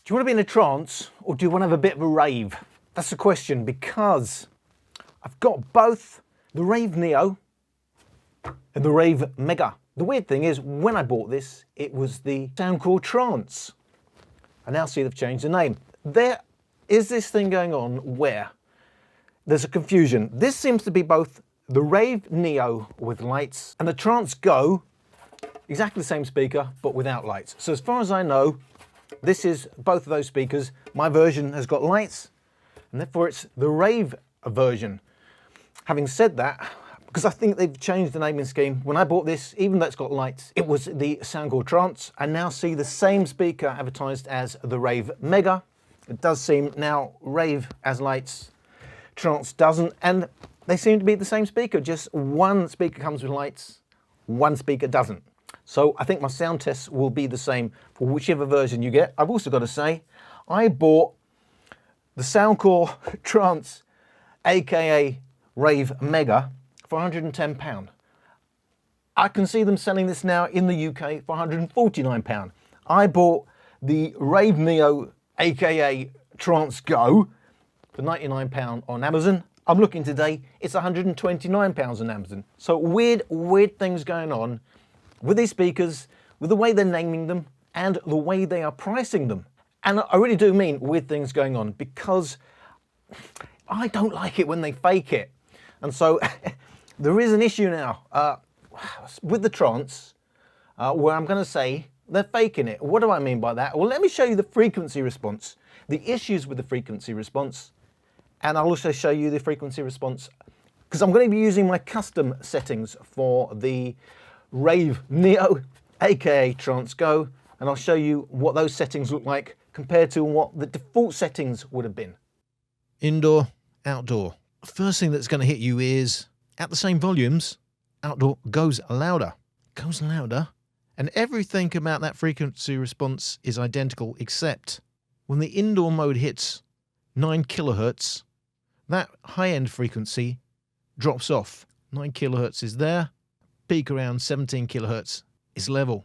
Do you want to be in a trance or do you want to have a bit of a rave? That's the question, because I've got both the Rave Neo and the Rave Mega. The weird thing is, when I bought this, it was the Soundcore Trance. I now see they've changed the name. There is this thing going on where there's a confusion. This seems to be both the Rave Neo with lights and the Trance Go, exactly the same speaker, but without lights. So as far as I know, this is both of those speakers. My version has got lights, and therefore it's the Rave version. Having said that, because I think they've changed the naming scheme, when I bought this, even though it's got lights, it was the Soundcore Trance. I now see the same speaker advertised as the Rave Mega. It does seem now Rave has lights, Trance doesn't, and they seem to be the same speaker, just one speaker comes with lights, one speaker doesn't. So I think my sound tests will be the same for whichever version you get. I've also got to say, I bought the Soundcore Trance, aka Rave Mega, for £110. I can see them selling this now in the UK for £149. I bought the Rave Neo, aka Trance Go, for £99 on Amazon. I'm looking today, it's £129 on Amazon. So weird things going on with these speakers, with the way they're naming them, and the way they are pricing them. And I really do mean weird things going on, because I don't like it when they fake it. And so there is an issue now with the Trance, where I'm going to say they're faking it. What do I mean by that? Well, let me show you the frequency response, the issues with the frequency response, and I'll also show you the frequency response, because I'm going to be using my custom settings for the Rave Neo, aka Trance Go, and I'll show you what those settings look like compared to what the default settings would have been. Indoor, outdoor. First thing that's going to hit you is, at the same volumes, outdoor goes louder, and everything about that frequency response is identical, except when the indoor mode hits 9 kilohertz, that high-end frequency drops off. 9 kilohertz is there, peak around 17 kilohertz is level.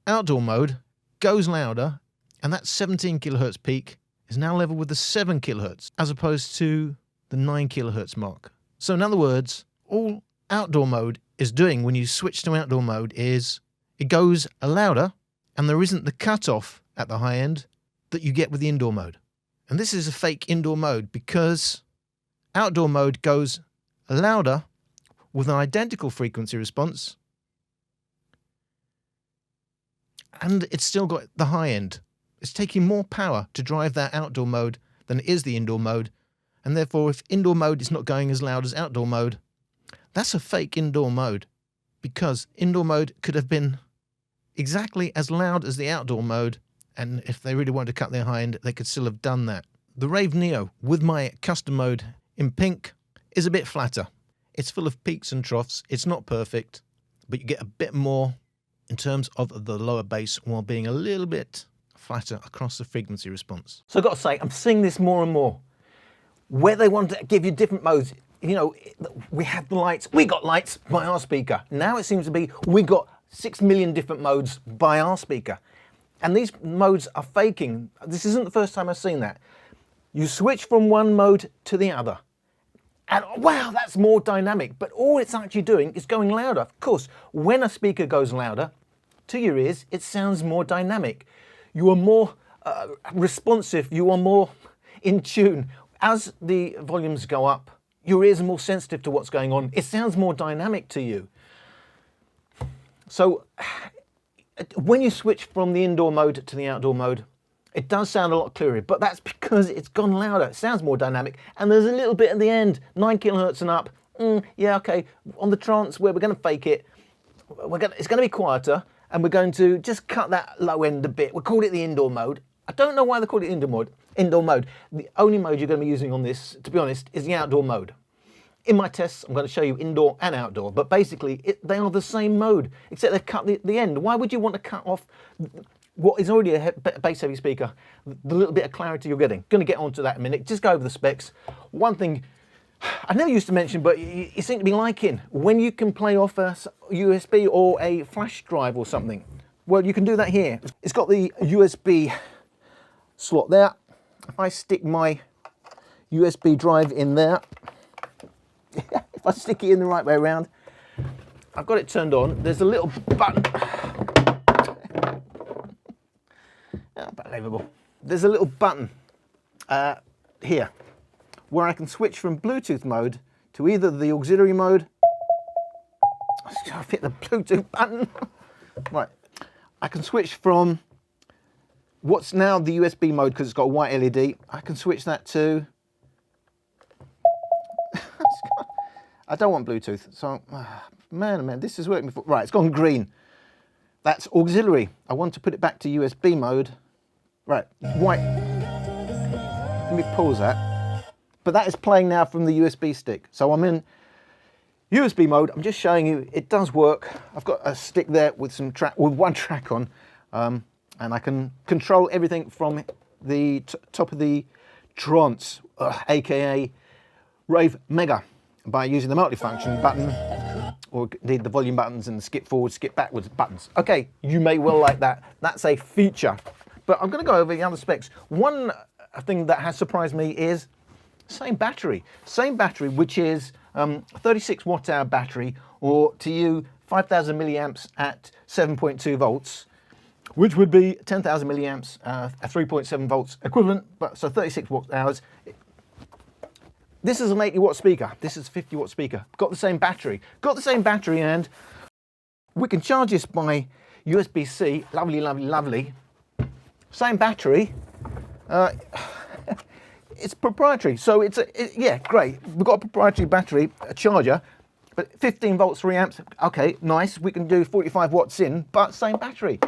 Outdoor mode goes louder, and that 17 kilohertz peak is now level with the 7 kilohertz, as opposed to the 9 kilohertz mark. So in other words, all outdoor mode is doing when you switch to outdoor mode is it goes louder, and there isn't the cutoff at the high end that you get with the indoor mode. And this is a fake indoor mode, because outdoor mode goes louder with an identical frequency response, and it's still got the high end. It's taking more power to drive that outdoor mode than it is the indoor mode, and therefore if indoor mode is not going as loud as outdoor mode, that's a fake indoor mode, because indoor mode could have been exactly as loud as the outdoor mode, and if they really wanted to cut their high end, they could still have done that. The Rave Neo, with my custom mode in pink, is a bit flatter. It's full of peaks and troughs. It's not perfect, but you get a bit more in terms of the lower bass while being a little bit flatter across the frequency response. So I've got to say, I'm seeing this more and more, where they want to give you different modes. You know, we have the lights, we got lights by our speaker. Now it seems to be, we got 6 million different modes by our speaker. And these modes are faking. This isn't the first time I've seen that. You switch from one mode to the other, and wow, that's more dynamic. But all it's actually doing is going louder. Of course, when a speaker goes louder to your ears, it sounds more dynamic. You are more responsive, you are more in tune. As the volumes go up, your ears are more sensitive to what's going on. It sounds more dynamic to you. So when you switch from the indoor mode to the outdoor mode, it does sound a lot clearer, but that's because it's gone louder. It sounds more dynamic, and there's a little bit at the end, 9 kilohertz and up. Yeah, okay. On the trance, where we're going to fake it, it's going to be quieter, and we're going to just cut that low end a bit. We'll call it the indoor mode. I don't know why they call it indoor mode. The only mode you're going to be using on this, to be honest, is the outdoor mode. In my tests, I'm going to show you indoor and outdoor, but basically they are the same mode, except they've cut the end. Why would you want to cut off what is already a bass heavy speaker, the little bit of clarity you're getting? Going to get onto that in a minute. Just go over the specs. One thing I never used to mention, but you seem to be liking, when you can play off a USB or a flash drive or something, well, you can do that here. It's got the USB slot there. If I stick my USB drive in there, if I stick it in the right way around, I've got it turned on. There's a little button. Unbelievable. There's a little button here where I can switch from Bluetooth mode to either the auxiliary mode. I've hit the Bluetooth button. Right. I can switch from what's now the USB mode because it's got a white LED. I can switch that to... I don't want Bluetooth, so man, this is working before. Right, it's gone green. That's auxiliary. I want to put it back to USB mode. Right, white. Let me pause that. But that is playing now from the USB stick. So I'm in USB mode. I'm just showing you it does work. I've got a stick there with some track, with one track on, and I can control everything from the top of the Trance, aka Rave Mega, by using the multifunction button, or indeed the volume buttons and the skip forward, skip backwards buttons. Okay, you may well like that. That's a feature. But I'm going to go over the other specs. One thing that has surprised me is same battery, which is 36 watt hour battery, or to you 5,000 milliamps at 7.2 volts, which would be 10,000 milliamps at 3.7 volts equivalent. But so 36 watt hours. This is an 80 watt speaker. This is a 50 watt speaker. Got the same battery. And we can charge this by USB-C. Lovely, lovely, lovely. Same battery. It's proprietary, so yeah, great. We've got a proprietary battery, a charger, but 15 volts, 3 amps. Okay, nice. We can do 45 watts in, but same battery.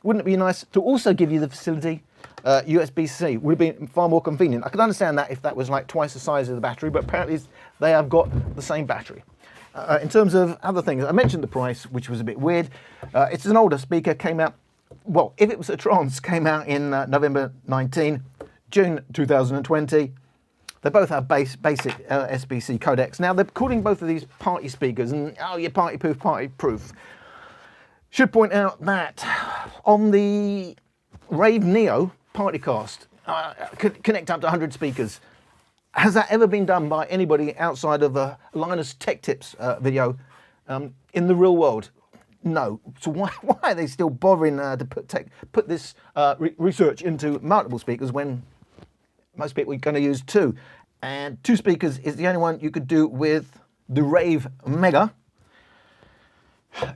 Wouldn't it be nice to also give you the facility USB-C? Would have been far more convenient. I could understand that if that was like twice the size of the battery, but apparently they have got the same battery. In terms of other things, I mentioned the price, which was a bit weird. It's an older speaker, came out, well, if it was a Trance, came out in November 19, June 2020. They both have basic SBC codecs. Now, they're calling both of these party speakers, and oh, you're party proof. Should point out that on the Rave Neo Partycast, connect up to 100 speakers. Has that ever been done by anybody outside of a Linus Tech Tips video in the real world? No. So why are they still bothering to put this research into multiple speakers when most people are going to use 2? And 2 speakers is the only one you could do with the Rave Mega.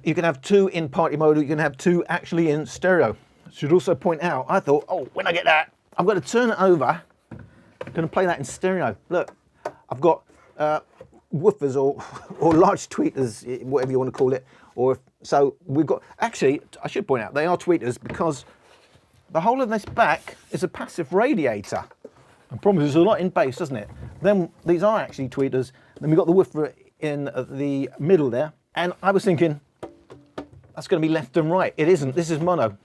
You can have 2 in party mode, you can have 2 actually in stereo. Should also point out, I thought, oh, when I get that, I'm going to turn it over. I'm going to play that in stereo. Look, I've got woofers or large tweeters, whatever you want to call it. So we've got, actually, I should point out, they are tweeters because the whole of this back is a passive radiator. I promise there's a lot in bass, doesn't it? Then these are actually tweeters. Then we've got the woofer in the middle there. And I was thinking, that's going to be left and right. It isn't. This is mono.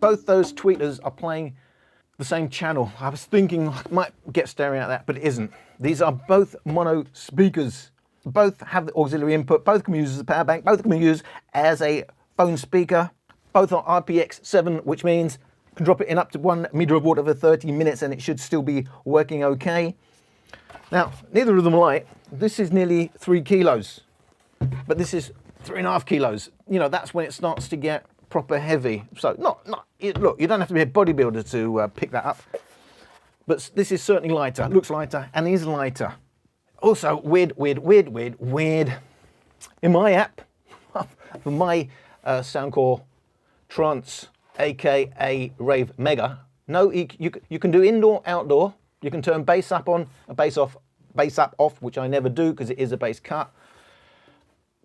Both those tweeters are playing the same channel. I was thinking I might get stereo out of that, but it isn't. These are both mono speakers. Both have the auxiliary input. Both can be used as a power bank. Both can be used as a phone speaker. Both are IPX7, which means you can drop it in up to 1 meter of water for 30 minutes and it should still be working okay. Now, neither of them are light. This is nearly 3 kilos, but this is 3.5 kilos. You know, that's when it starts to get proper heavy. So, look, you don't have to be a bodybuilder to pick that up, but this is certainly lighter. Looks lighter and is lighter. Also, weird. In my app, for my Soundcore Trance, aka Rave Mega, no, you can do indoor, outdoor. You can turn bass up on, bass off, which I never do because it is a bass cut.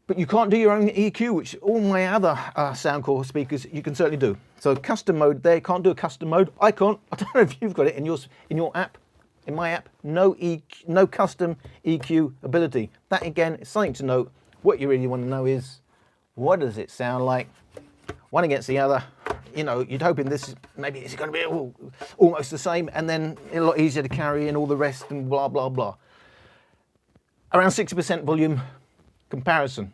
But you can't do your own EQ, which all my other Soundcore speakers you can certainly do. So custom mode there, can't do a custom mode. I can't. I don't know if you've got it in your app. In my app, no custom EQ ability. That again is something to note. What you really want to know is, what does it sound like? One against the other. You know, you'd hoping this is, maybe it's going to be almost the same, and then a lot easier to carry in all the rest and blah, blah, blah. Around 60% volume comparison.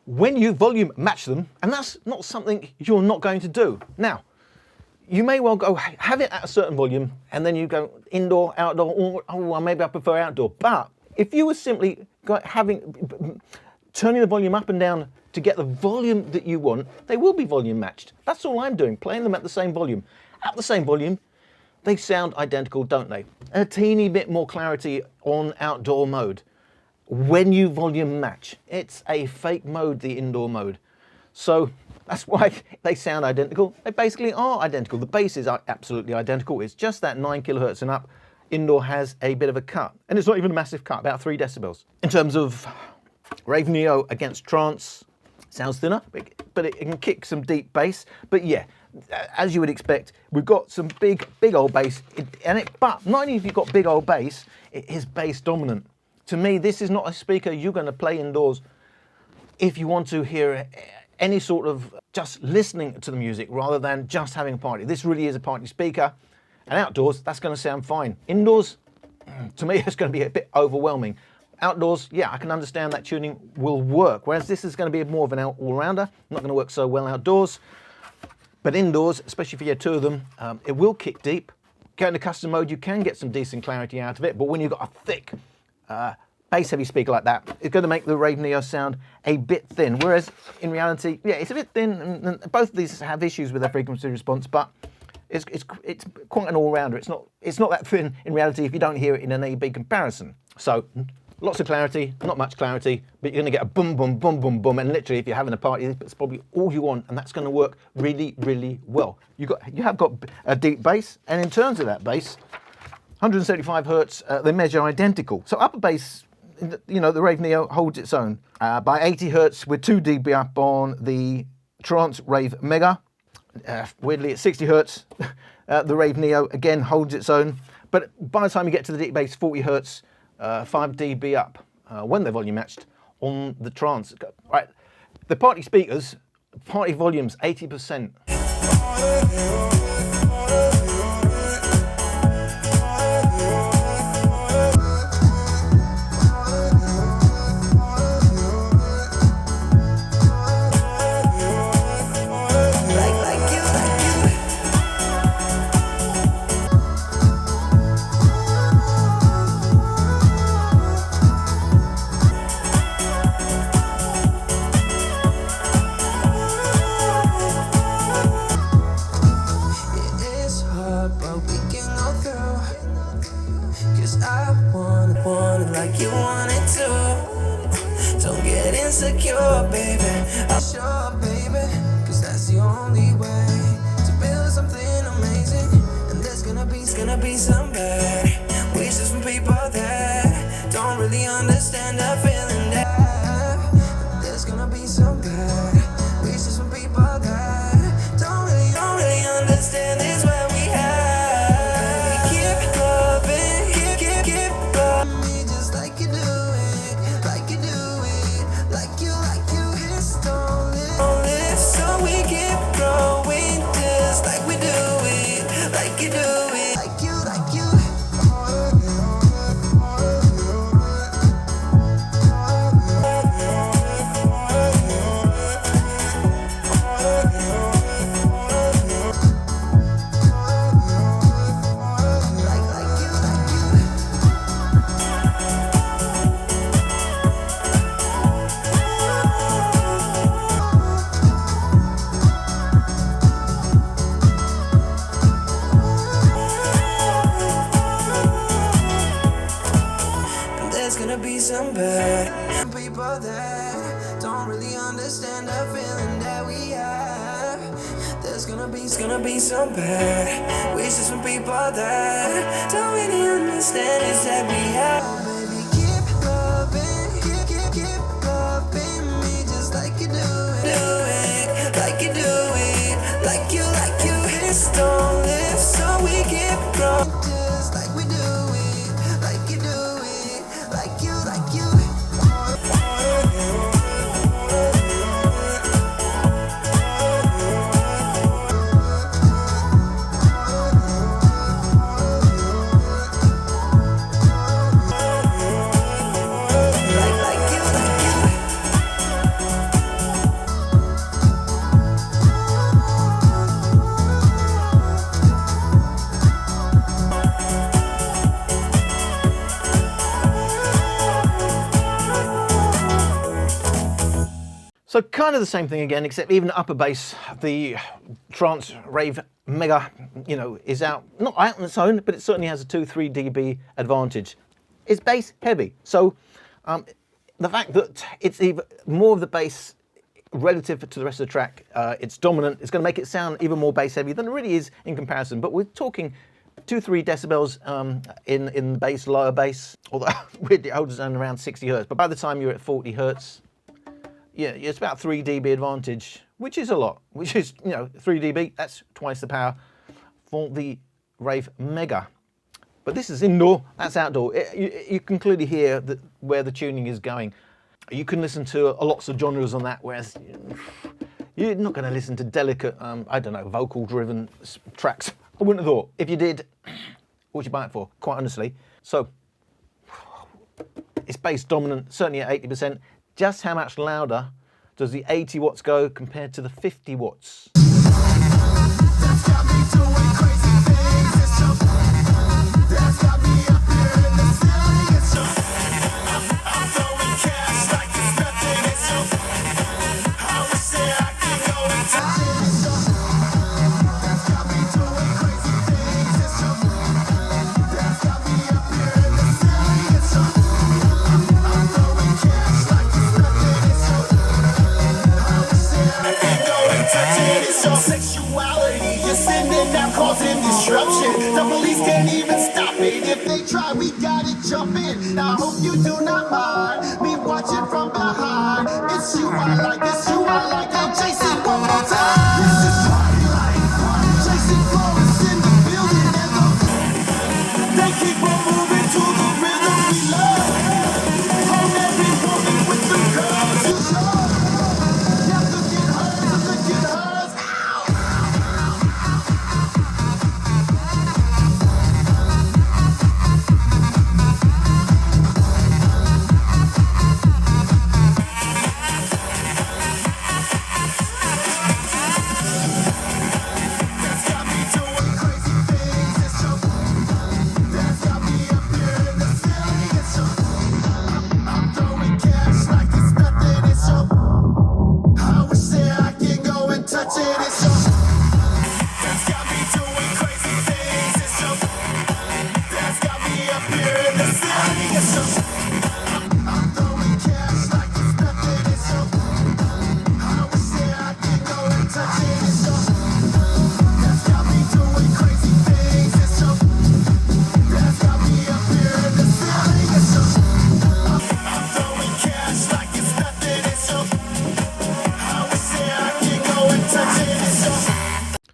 when you volume match them, and that's not something you're not going to do. Now, you may well go have it at a certain volume and then you go indoor, outdoor, or oh, well, maybe I prefer outdoor. But if you were simply turning the volume up and down to get the volume that you want, they will be volume matched. That's all I'm doing, playing them at the same volume. At the same volume, they sound identical, don't they? A teeny bit more clarity on outdoor mode. When you volume match, it's a fake mode, the indoor mode. So that's why they sound identical. They basically are identical. The basses are absolutely identical. It's just that 9 kilohertz and up. Indoor has a bit of a cut. And it's not even a massive cut, about 3 decibels. In terms of Rave Neo against trance, sounds thinner, but it can kick some deep bass. But yeah, as you would expect, we've got some big old bass. But not only have you got big old bass, it is bass dominant. To me, this is not a speaker you're going to play indoors if you want to hear any sort of just listening to the music rather than just having a party. This really is a party speaker, and outdoors, that's going to sound fine. Indoors, to me, it's going to be a bit overwhelming. Outdoors, yeah, I can understand that tuning will work, whereas this is going to be more of an all-rounder, not going to work so well outdoors. But indoors, especially if you have 2 of them, it will kick deep. Go into custom mode, you can get some decent clarity out of it, but when you've got a thick bass heavy speaker like that, it's going to make the Rave Neo sound a bit thin, whereas in reality, yeah, it's a bit thin, and both of these have issues with their frequency response, but it's quite an all-rounder. It's not that thin in reality if you don't hear it in an A-B comparison. So lots of clarity, not much clarity, but you're going to get a boom, boom, boom, boom, boom, and literally if you're having a party, it's probably all you want, and that's going to work really, really well. You have got a deep bass, and in terms of that bass, 175 hertz, they measure identical. So upper bass, you know, the Rave Neo holds its own. By 80 hertz, we're 2 dB up on the Trance Rave Mega. Weirdly, at 60 hertz, the Rave Neo again holds its own. But by the time you get to the deep bass, 40 hertz, 5 dB up when they're volume matched on the Trance. Right, the party speakers, party volumes, 80%. Insecure, baby. I'm sure, baby, cause that's the only way to build something amazing. And there's gonna be some bad wishes from people that don't really understand the feeling that there's gonna be some bad wishes from people that don't really understand this where we have. Keep loving, keep loving me just like you do it, like you do it, like you just don't live, so we keep growing just like we do it, like you do it, like you. Some bad people that don't really understand the feeling that we have. There's gonna be some bad wishes from people that don't really understand is that we have. Oh, baby, keep loving, keep loving me just like you do it, like you do it, like you just don't live, so we keep growing just like we do it, like you do it, like you. So kind of the same thing again, except even upper bass, the Trance Rave Mega, you know, is out, not out on its own, but it certainly has a 2-3 dB advantage. It's bass heavy, so the fact that it's even more of the bass relative to the rest of the track, it's dominant, it's going to make it sound even more bass heavy than it really is in comparison. But we're talking 2-3 decibels in the bass, lower bass, although it holds on around 60 hertz. But by the time you're at 40 hertz, yeah, it's about 3 dB advantage, which is a lot, which is, you know, 3 dB, that's twice the power for the Rave Mega. But this is indoor, that's outdoor. You can clearly hear where the tuning is going. You can listen to lots of genres on that, whereas you're not going to listen to delicate, I don't know, vocal-driven tracks. I wouldn't have thought. If you did, what'd you buy it for, quite honestly? So, it's bass dominant, certainly at 80%. Just how much louder does the 80 watts go compared to the 50 watts? Sexuality, you're sending out, causing disruption. The police can't even stop it. If they try, we got it jumping. I hope you do not mind me watching from behind. It's you I like, it's you I like. I'm chasing one more time. This is party life. Chasing Flores in the building, and they keep on moving to the rhythm we love. On every woman with the girls you love. Now look at hers, look at hers.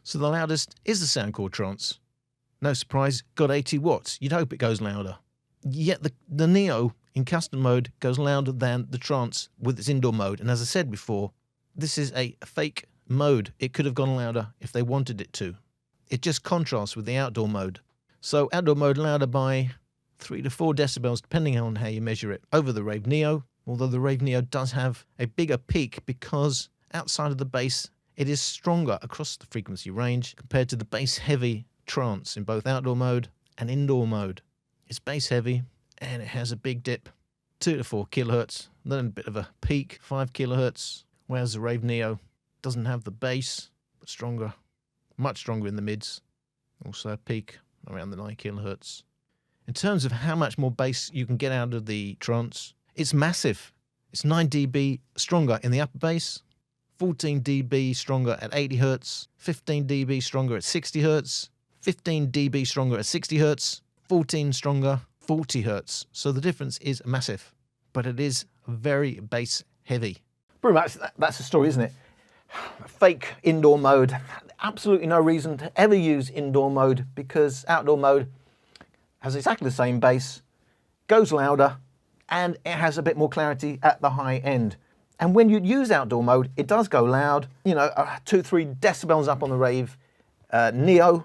So the loudest is the Soundcore Trance. No surprise, got 80 watts. You'd hope it goes louder. Yet the Neo in custom mode goes louder than the Trance with its indoor mode. And as I said before, this is a fake mode. It could have gone louder if they wanted it to. It just contrasts with the outdoor mode. So outdoor mode louder by 3 to 4 decibels, depending on how you measure it, over the Rave Neo. Although the Rave Neo does have a bigger peak because outside of the bass, it is stronger across the frequency range compared to the bass-heavy Trance in both outdoor mode and indoor mode. It's bass-heavy and it has a big dip, 2 to 4 kilohertz, then a bit of a peak, 5 kilohertz, whereas the Rave Neo doesn't have the bass, but stronger, much stronger in the mids, also a peak around the 9 kilohertz. In terms of how much more bass you can get out of the Trance, it's massive. It's 9 dB stronger in the upper bass, 14 dB stronger at 80 hertz, 15 dB stronger at 60 hertz, 15 dB stronger at 60 hertz, 14 stronger, 40 hertz. So the difference is massive, but it is very bass heavy. Pretty much that's the story, isn't it? Fake indoor mode. Absolutely no reason to ever use indoor mode because outdoor mode has exactly the same bass, goes louder, and it has a bit more clarity at the high end. And when you use outdoor mode, it does go loud, you know, 2-3 decibels up on the Rave Neo.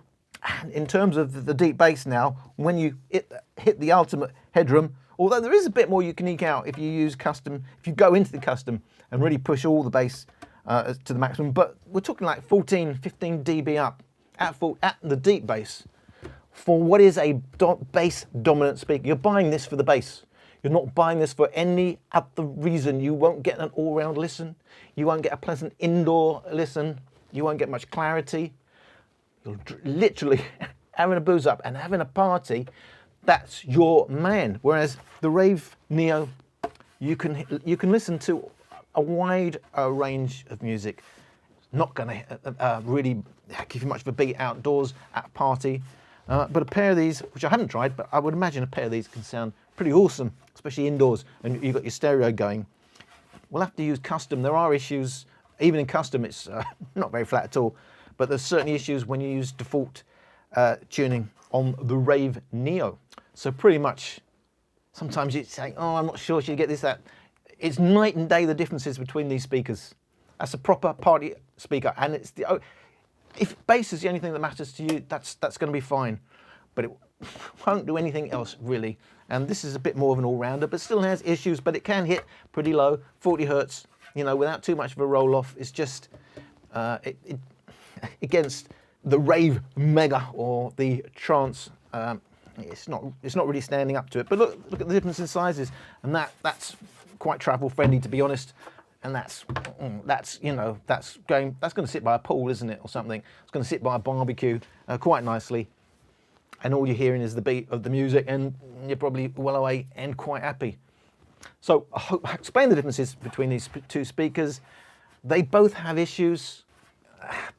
And in terms of the deep bass now, when you hit the ultimate headroom, although there is a bit more you can eke out if you use custom, if you go into the custom and really push all the bass to the maximum, but we're talking like 14, 15 dB up at the deep bass for what is a bass dominant speaker. You're buying this for the bass. You're not buying this for any other reason. You won't get an all-round listen. You won't get a pleasant indoor listen. You won't get much clarity. You're literally having a booze up and having a party. That's your man. Whereas the Rave Neo, you can listen to a wide range of music. Not going to really give you much of a beat outdoors at a party. But a pair of these, which I haven't tried, but I would imagine a pair of these can sound pretty awesome, especially indoors, and you've got your stereo going. We'll have to use custom. There are issues, even in custom, it's not very flat at all, but there's certainly issues when you use default tuning on the Rave Neo. So pretty much, sometimes you say, oh, I'm not sure, should you get this, that. It's night and day, the differences between these speakers. That's a proper party speaker, and it's the, if bass is the only thing that matters to you, that's going to be fine, but it won't do anything else really. And this is a bit more of an all-rounder, but still has issues, but it can hit pretty low, 40 hertz, you know, without too much of a roll-off. It's just against the Rave Mega or the Trance. It's not really standing up to it. But look at the difference in sizes, and that's quite travel-friendly, to be honest. And that's you know, that's going to sit by a pool, isn't it, or something? It's going to sit by a barbecue quite nicely, and all you're hearing is the beat of the music, and you're probably well away and quite happy. So I hope I explained the differences between these two speakers. They both have issues,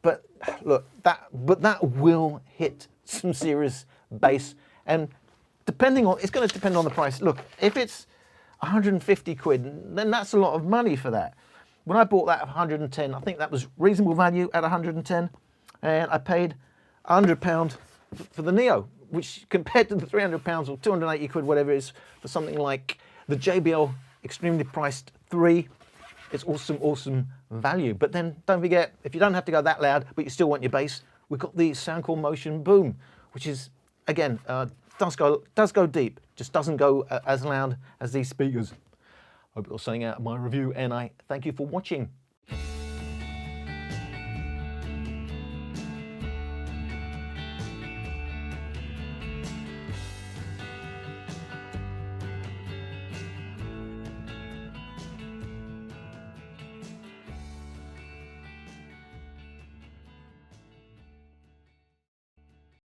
but look, that will hit some serious bass, and it's going to depend on the price. Look, if it's 150 quid, then that's a lot of money for that. When I bought that at 110, I think that was reasonable value at 110, and I paid £100 for the Neo, which compared to the £300 or 280 quid, whatever it is, for something like the JBL extremely priced 3, it's awesome value. But then don't forget, if you don't have to go that loud, but you still want your bass, we've got the Soundcore Motion Boom, which is, again, does go deep, just doesn't go as loud as these speakers. Hope you're selling out my review, and I thank you for watching.